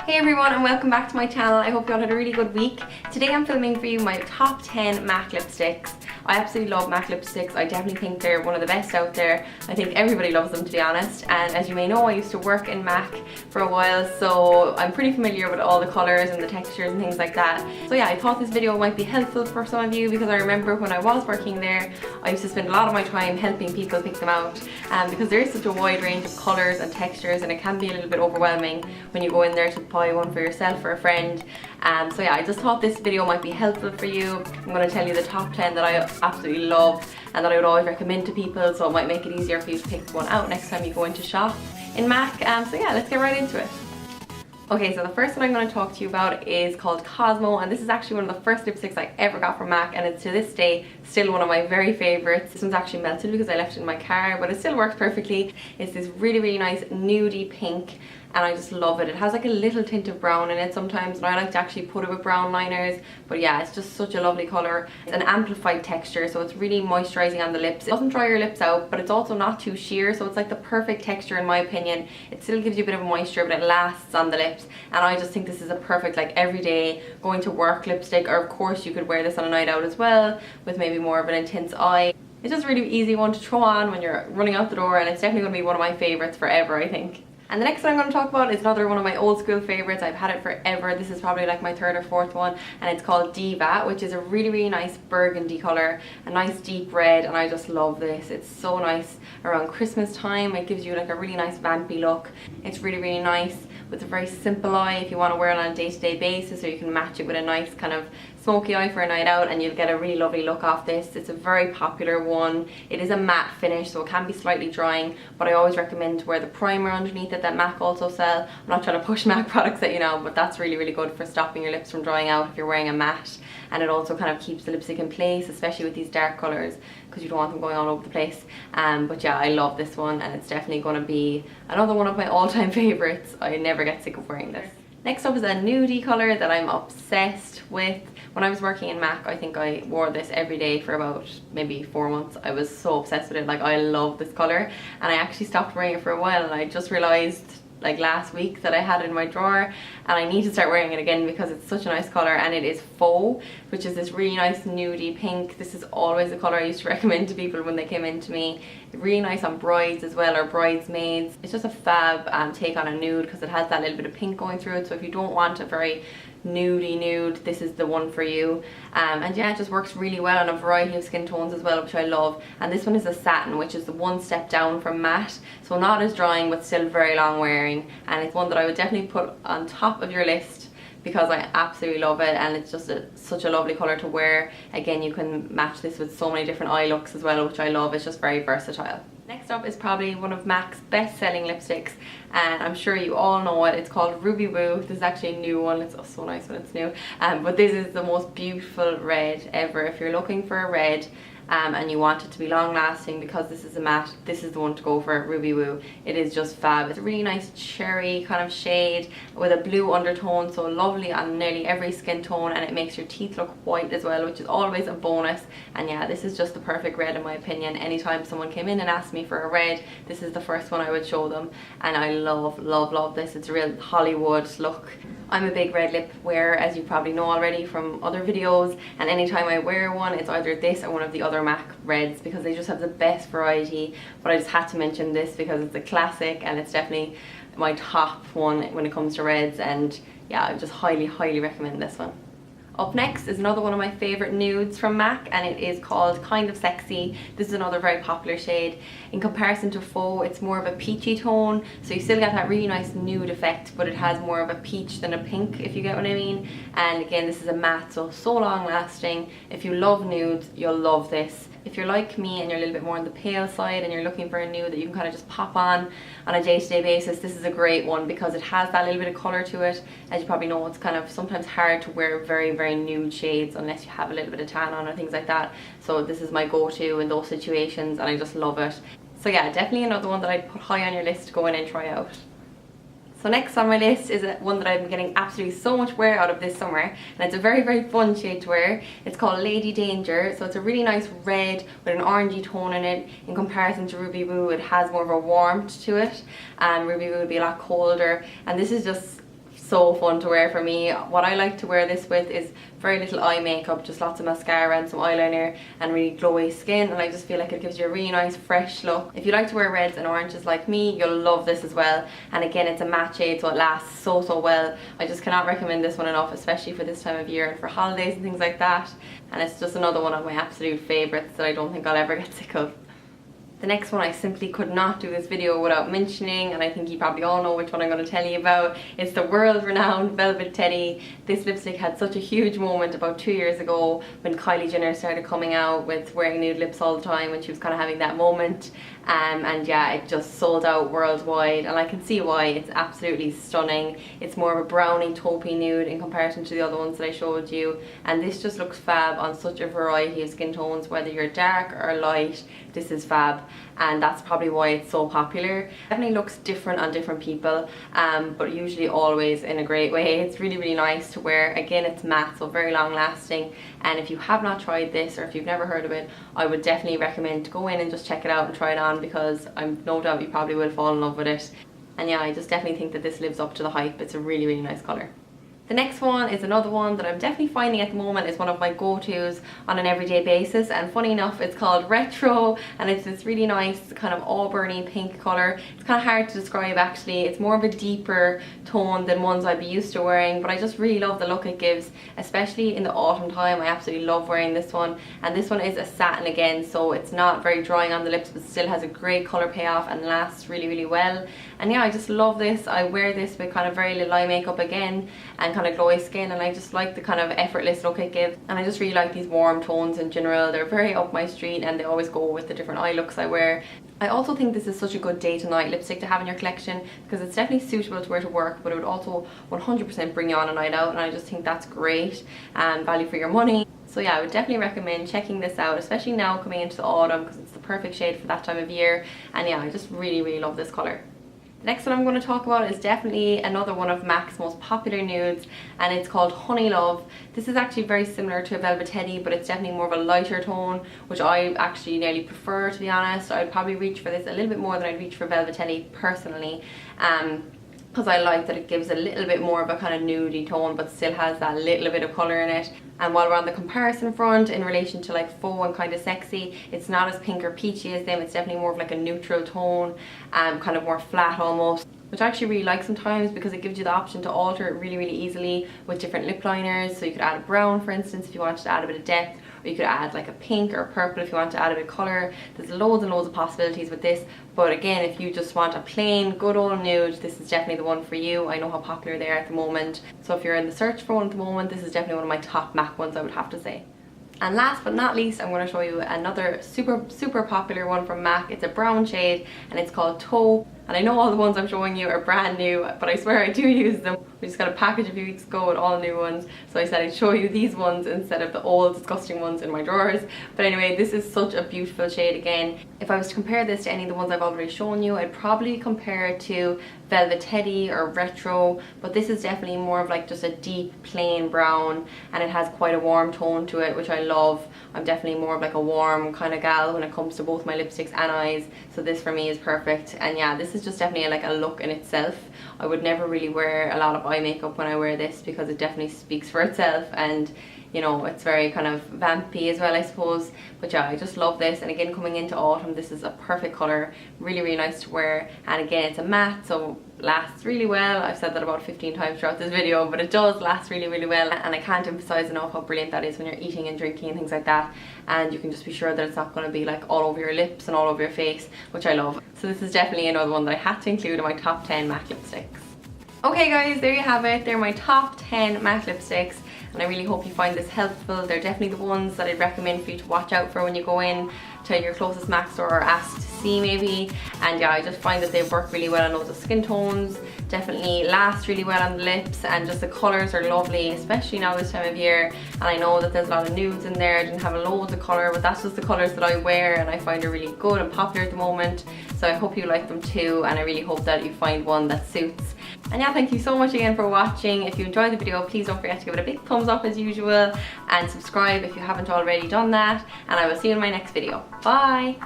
Hey everyone, and welcome back to my channel. I hope you all had a really good week. Today I'm filming for you my top 10 MAC lipsticks. I absolutely love MAC lipsticks. I definitely think they're one of the best out there. I think everybody loves them, to be honest. And as you may know, I used to work in MAC for a while, so I'm pretty familiar with all the colours and the textures and things like that. So yeah, I thought this video might be helpful for some of you because I remember when I was working there, I used to spend a lot of my time helping people pick them out. Because there is such a wide range of colours and textures, and it can be a little bit overwhelming when you go in there to buy one for yourself or a friend. So yeah, I just thought this video might be helpful for you. I'm going to tell you the top 10 that I absolutely love and that I would always recommend to people, so it might make it easier for you to pick one out next time you go into shop in MAC. So yeah, let's get right into it. Okay, so the first one I'm going to talk to you about is called Cosmo, and this is actually one of the first lipsticks I ever got from MAC, and it's to this day still one of my very favourites. This one's actually melted because I left it in my car, but it still works perfectly. It's this really nice nudie pink, and I just love it. It has like a little tint of brown in it sometimes, and I like to actually put it with brown liners, but yeah, it's just such a lovely colour. It's an amplified texture, so it's really moisturising on the lips. It doesn't dry your lips out, but it's also not too sheer, so it's like the perfect texture in my opinion. It still gives you a bit of moisture, but it lasts on the lips, and I just think this is a perfect like everyday going to work lipstick, or of course you could wear this on a night out as well with maybe more of an intense eye. It's just a really easy one to throw on when you're running out the door, and it's definitely going to be one of my favourites forever, I think. And the next one I'm going to talk about is another one of my old school favourites. I've had it forever. This is probably like my third or fourth one, and it's called Diva, which is a really nice burgundy colour, a nice deep red, and I just love this. It's so nice around Christmas time. It gives you like a really nice vampy look. It's really nice with a very simple eye if you want to wear it on a day-to-day basis, or you can match it with a nice kind of smoky eye for a night out and you'll get a really lovely look off this. It's a very popular one. It is a matte finish, so it can be slightly drying, but I always recommend to wear the primer underneath it that MAC also sell. I'm not trying to push MAC products at you now, but that's really good for stopping your lips from drying out if you're wearing a matte, and it also kind of keeps the lipstick in place, especially with these dark colours, because you don't want them going all over the place. But yeah, I love this one, and it's definitely going to be another one of my all-time favourites. I never get sick of wearing this. Next up is a nudie colour that I'm obsessed with. When I was working in MAC, I think I wore this every day for about maybe 4 months. I was so obsessed with it. Like, I love this colour, and I actually stopped wearing it for a while, and I just realised like last week that I had it in my drawer, and I need to start wearing it again because it's such a nice colour. And it is Faux, which is this really nice nudie pink. This is always a colour I used to recommend to people when they came in to me. Really nice on brides as well, or bridesmaids. It's just a fab take on a nude because it has that little bit of pink going through it, so if you don't want a very nudie nude, this is the one for you. And yeah, it just works really well on a variety of skin tones as well, which I love. And this one is a satin, which is the one step down from matte, so not as drying but still very long wearing, and it's one that I would definitely put on top of your list because I absolutely love it, and it's just such a lovely colour to wear. Again, you can match this with so many different eye looks as well, which I love. It's just very versatile. Next up is probably one of MAC's best selling lipsticks, and I'm sure you all know it. It's called Ruby Woo. This is actually a new one. It's so nice when it's new. But this is the most beautiful red ever. If you're looking for a red and you want it to be long lasting, because this is a matte, this is the one to go for, Ruby Woo. It is just fab. It's a really nice cherry kind of shade with a blue undertone, so lovely on nearly every skin tone, and it makes your teeth look white as well, which is always a bonus. And yeah, this is just the perfect red in my opinion. Anytime someone came in and asked me for a red, this is the first one I would show them, and I love this. It's a real Hollywood look. I'm a big red lip wearer, as you probably know already from other videos, and anytime I wear one, it's either this or one of the other MAC reds because they just have the best variety. But I just had to mention this because it's a classic, and it's definitely my top one when it comes to reds, and yeah, I just highly recommend this one. Up next is another one of my favourite nudes from MAC, and it is called Kind of Sexy. This is another very popular shade. In comparison to Faux, it's more of a peachy tone, so you still get that really nice nude effect, but it has more of a peach than a pink, if you get what I mean. And again, this is a matte, so long lasting. If you love nudes, you'll love this. If you're like me and you're a little bit more on the pale side and you're looking for a nude that you can kind of just pop on a day-to-day basis, this is a great one because it has that little bit of colour to it. As you probably know, it's kind of sometimes hard to wear very nude shades unless you have a little bit of tan on or things like that. So this is my go-to in those situations, and I just love it. So yeah, definitely another one that I'd put high on your list to go in and try out. So next on my list is one that I've been getting absolutely so much wear out of this summer, and it's a very fun shade to wear. It's called Lady Danger. So it's a really nice red with an orangey tone in it. In comparison to Ruby Woo, it has more of a warmth to it. Ruby Woo would be a lot colder, and this is just so fun to wear for me. What I like to wear this with is very little eye makeup, just lots of mascara and some eyeliner and really glowy skin, and I just feel like it gives you a really nice fresh look. If you like to wear reds and oranges like me, you'll love this as well. And again, it's a matte shade, so it lasts so well. I just cannot recommend this one enough, especially for this time of year and for holidays and things like that. And it's just another one of my absolute favourites that I don't think I'll ever get sick of. The next one I simply could not do this video without mentioning, and I think you probably all know which one I'm going to tell you about. It's the world-renowned Velvet Teddy. This lipstick had such a huge moment about 2 years ago when Kylie Jenner started coming out with wearing nude lips all the time, when she was kind of having that moment. And yeah, it just sold out worldwide, and I can see why. It's absolutely stunning. It's more of a brownie taupey nude in comparison to the other ones that I showed you, and this just looks fab on such a variety of skin tones. Whether you're dark or light, this is fab, and that's probably why it's so popular. It definitely looks different on different people, but usually always in a great way. It's really nice to wear. Again, it's matte, so very long lasting, and if you have not tried this or if you've never heard of it, I would definitely recommend to go in and just check it out and try it on, because I'm no doubt you probably will fall in love with it. And yeah, I just definitely think that this lives up to the hype. It's a really nice colour. The next one is another one that I'm definitely finding at the moment is one of my go-tos on an everyday basis, and funny enough, it's called Retro, and it's this really nice kind of auburny pink colour. It's kind of hard to describe actually. It's more of a deeper tone than ones I'd be used to wearing, but I just really love the look it gives, especially in the autumn time. I absolutely love wearing this one, and this one is a satin again, so it's not very drying on the lips, but still has a great colour payoff and lasts really well. And yeah, I just love this. I wear this with kind of very little eye makeup again, and kind of glowy skin, and I just like the kind of effortless look it gives, and I just really like these warm tones in general. They're very up my street, and they always go with the different eye looks I wear. I also think this is such a good day to night lipstick to have in your collection, because it's definitely suitable to wear to work, but it would also 100% bring you on a night out, and I just think that's great and value for your money. So yeah, I would definitely recommend checking this out, especially now coming into the autumn, because it's the perfect shade for that time of year. And yeah, I just really love this colour. The next one I'm going to talk about is definitely another one of MAC's most popular nudes, and it's called Honey Love. This is actually very similar to Velvet Teddy, but it's definitely more of a lighter tone, which I actually nearly prefer, to be honest. I'd probably reach for this a little bit more than I'd reach for Velvet Teddy personally, because I like that it gives a little bit more of a kind of nudie tone, but still has that little bit of colour in it. And while we're on the comparison front, in relation to like Faux and Kind of Sexy, it's not as pink or peachy as them. It's definitely more of like a neutral tone, kind of more flat almost, which I actually really like sometimes, because it gives you the option to alter it really easily with different lip liners. So you could add a brown, for instance, if you wanted to add a bit of depth, or you could add like a pink or a purple if you want to add a bit of colour. There's loads and loads of possibilities with this, but again, if you just want a plain good old nude, this is definitely the one for you. I know how popular they are at the moment, so if you're in the search for one at the moment, this is definitely one of my top MAC ones, I would have to say. And last but not least, I'm going to show you another super popular one from MAC. It's a brown shade, and it's called Taupe. And I know all the ones I'm showing you are brand new, but I swear I do use them. We just got a package a few weeks ago with all new ones, so I said I'd show you these ones instead of the old disgusting ones in my drawers. But anyway, this is such a beautiful shade again. If I was to compare this to any of the ones I've already shown you, I'd probably compare it to Velvet Teddy or Retro, but this is definitely more of like just a deep plain brown, and it has quite a warm tone to it, which I love. I'm definitely more of like a warm kind of gal when it comes to both my lipsticks and eyes, so this for me is perfect. And yeah, this is just definitely like a look in itself. I would never really wear a lot of eye makeup when I wear this, because it definitely speaks for itself, and you know, it's very kind of vampy as well, I suppose. But yeah, I just love this, and again, coming into autumn, this is a perfect colour, really nice to wear. And again, it's a matte, so lasts really well. I've said that about 15 times throughout this video, but it does last really well, and I can't emphasize enough how brilliant that is when you're eating and drinking and things like that, and you can just be sure that it's not going to be like all over your lips and all over your face, which I love. So this is definitely another one that I had to include in my top 10 MAC lipsticks. Okay guys, there you have it. They're my top 10 MAC lipsticks, and I really hope you find this helpful. They're definitely the ones that I'd recommend for you to watch out for when you go in to your closest MAC store or ask to see maybe. And yeah, I just find that they work really well on loads of skin tones, definitely last really well on the lips, and just the colours are lovely, especially now this time of year. And I know that there's a lot of nudes in there, I didn't have loads of colour, but that's just the colours that I wear, and I find are really good and popular at the moment. So I hope you like them too, and I really hope that you find one that suits. And yeah, thank you so much again for watching. If you enjoyed the video, please don't forget to give it a big thumbs up as usual, and subscribe if you haven't already done that, and I will see you in my next video. Bye!